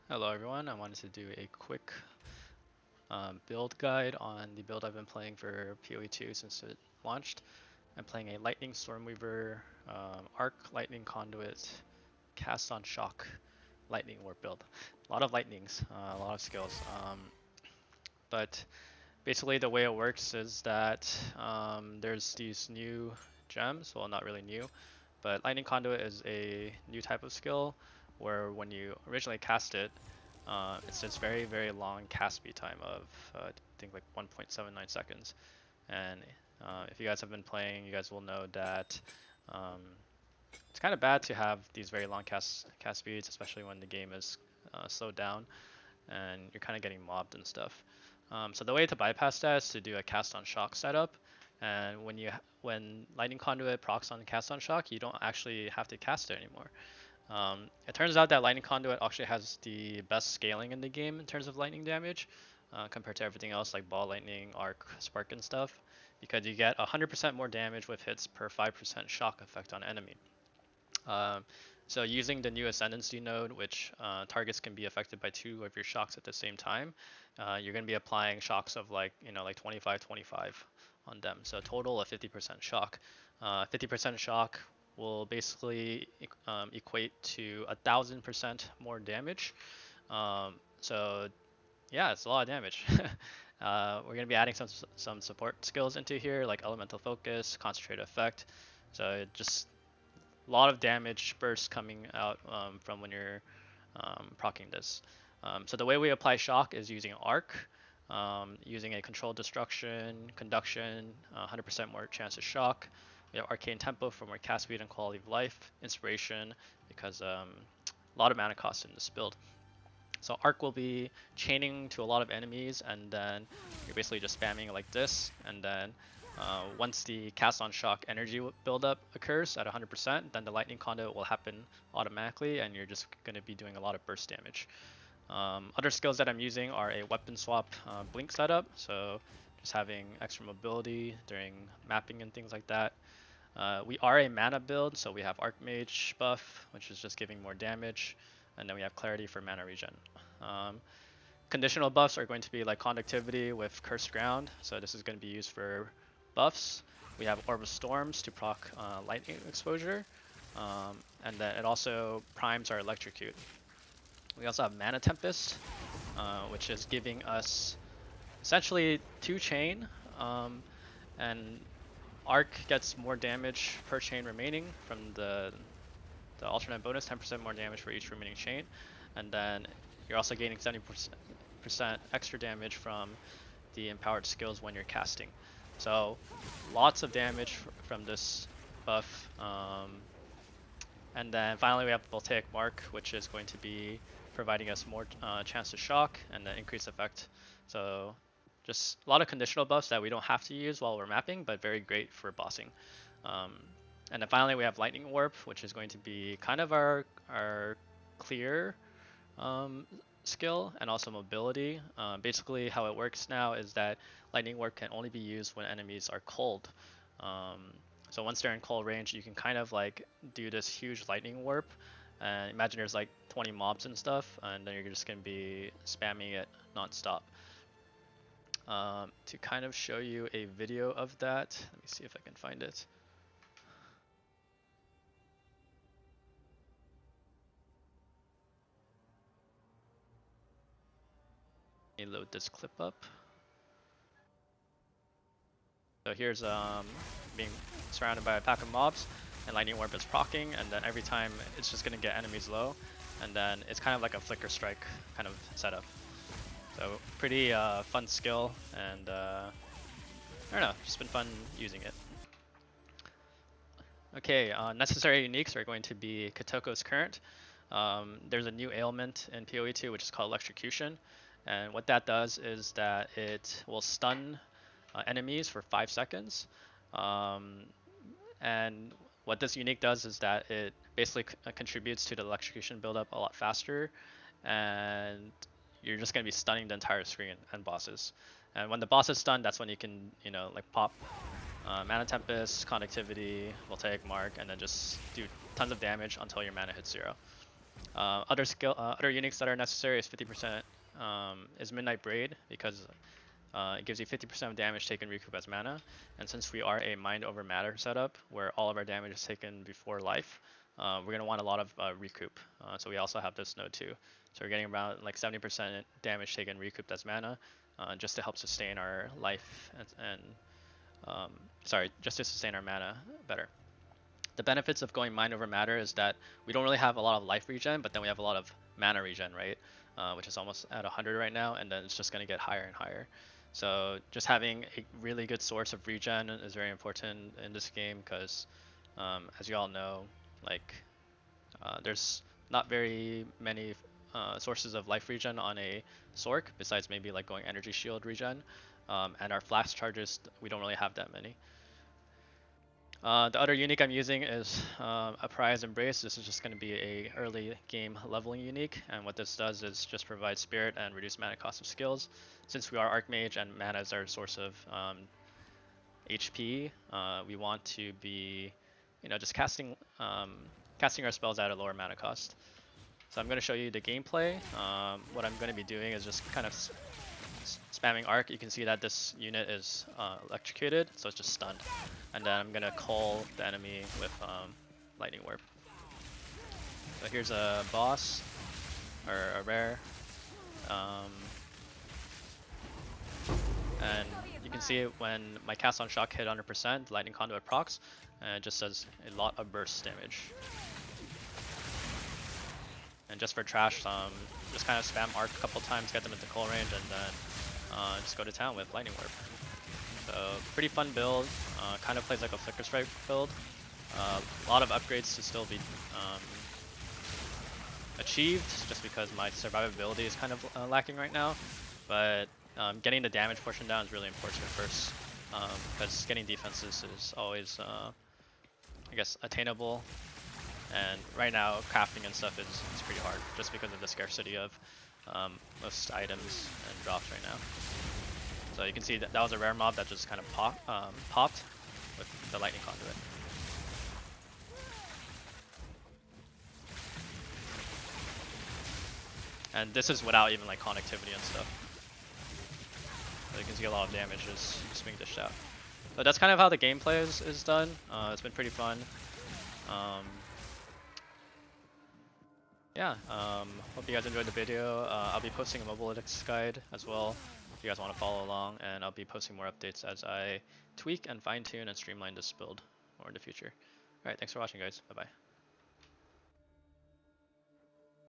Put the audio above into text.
Hello everyone, I wanted to do a quick build guide on the build I've been playing for PoE2 since it launched. I'm playing a Lightning Stormweaver, Arc Lightning Conduit, Cast on Shock, Lightning Warp build. A lot of lightnings, a lot of skills. But basically the way it works is that there's these new gems, well not really new, but Lightning Conduit is a new type of skill where when you originally cast it, it's this very, very long cast speed time of I think like 1.79 seconds. And if you guys have been playing, you guys will know that um, it's kind of bad to have these very long cast speeds, especially when the game is slowed down and you're kind of getting mobbed and stuff. So the way to bypass that is to do a cast on shock setup. And when Lightning Conduit procs on cast on shock, you don't actually have to cast it anymore. It turns out that Lightning Conduit actually has the best scaling in the game in terms of lightning damage compared to everything else like Ball Lightning, Arc, Spark, and stuff, because you get 100% more damage with hits per 5% shock effect on enemy. Um, so using the new Ascendancy node, which targets can be affected by 2 of your shocks at the same time, you're going to be applying shocks of like 25 on them. So a total of 50% shock. 50% shock will basically equate to 1,000% more damage. So yeah, it's a lot of damage. We're going to be adding some support skills into here, like Elemental Focus, Concentrate Effect. So it just a lot of damage bursts coming out from when you're proccing this. So the way we apply shock is using arc, using a controlled destruction, conduction, 100% more chance of shock. We have arcane tempo for more cast speed and quality of life, inspiration because a lot of mana cost in this build. So arc will be chaining to a lot of enemies, and then you're basically just spamming like this, and then once the cast on shock energy buildup occurs at 100%, then the lightning conduit will happen automatically, and you're just going to be doing a lot of burst damage. Other skills that I'm using are a weapon swap blink setup, so just having extra mobility during mapping and things like that. We are a mana build, so we have Archmage buff, which is just giving more damage, and then we have Clarity for mana regen. Um, Conditional buffs are going to be like Conductivity with Cursed Ground, so this is going to be used for buffs. We have Orb of Storms to proc lightning exposure, and then it also primes our Electrocute. We also have Mana Tempest, which is giving us essentially 2 chain, and Arc gets more damage per chain remaining from the alternate bonus, 10% more damage for each remaining chain, and then you're also gaining 70% extra damage from the empowered skills when you're casting. So lots of damage from this buff. And then finally we have Voltaic Mark, which is going to be providing us more chance to shock and the increased effect. So just a lot of conditional buffs that we don't have to use while we're mapping, but very great for bossing. And then finally we have Lightning Warp, which is going to be kind of our clear skill and also mobility. Basically how it works now is that Lightning Warp can only be used when enemies are cold. So once they're in cold range, you can kind of like do this huge Lightning Warp. And imagine there's like 20 mobs and stuff, and then you're just going to be spamming it non-stop. To kind of show you a video of that, let me see if I can find it. Let me load this clip up. So here's being surrounded by a pack of mobs, and Lightning Warp is proccing, and then every time it's just gonna get enemies low, and then it's kind of like a flicker strike kind of setup. So pretty fun skill, and I don't know, just been fun using it. Okay, necessary uniques are going to be Kotoko's Current. There's a new ailment in PoE2 which is called Electrocution, and what that does is that it will stun enemies for 5 seconds. And what this unique does is that it basically contributes to the electrocution buildup a lot faster, and you're just going to be stunning the entire screen and bosses. And when the boss is stunned, that's when you can, like pop Mana Tempest, Conductivity, Voltaic Mark, and then just do tons of damage until your mana hits 0. Other uniques that are necessary is 50% is Midnight Braid, because it gives you 50% of damage taken recoup as mana, and since we are a mind over matter setup where all of our damage is taken before life, we're gonna want a lot of recoup. So we also have this node too. So we're getting around like 70% damage taken recouped as mana, just to help sustain our life and sorry, just to sustain our mana better. The benefits of going mind over matter is that we don't really have a lot of life regen, but then we have a lot of mana regen, right? Which is almost at 100 right now, and then it's just going to get higher and higher. So just having a really good source of regen is very important in this game, because as you all know, like there's not very many sources of life regen on a Sork, besides maybe like going energy shield regen, and our flash charges, we don't really have that many. The other unique I'm using is a Prize Embrace. This is just going to be a early game leveling unique, and what this does is just provide spirit and reduce mana cost of skills. Since we are Archmage and mana is our source of HP, we want to be, just casting our spells at a lower mana cost. So I'm going to show you the gameplay. What I'm going to be doing is just kind of spamming arc. You can see that this unit is electrocuted, so it's just stunned. And then I'm gonna call the enemy with lightning warp. So here's a boss, or a rare, and you can see it when my cast on shock hit 100%, lightning conduit procs, and it just does a lot of burst damage. And just for trash, just kind of spam arc a couple times, get them into call range, and then just go to town with lightning warp. So pretty fun build, kind of plays like a Flicker Strike build. A lot of upgrades to still be achieved, just because my survivability is kind of lacking right now. But getting the damage portion down is really important first, because getting defenses is always, I guess, attainable. And right now, crafting and stuff is pretty hard, just because of the scarcity of most items and drops right now. So you can see that was a rare mob that just kind of popped with the lightning conduit. And this is without even like connectivity and stuff. So you can see a lot of damage just being dished out. But that's kind of how the gameplay is done. It's been pretty fun. Yeah, hope you guys enjoyed the video. I'll be posting a mobile index guide as well if you guys want to follow along, and I'll be posting more updates as I tweak and fine tune and streamline this build more in the future. Alright, thanks for watching guys, bye bye.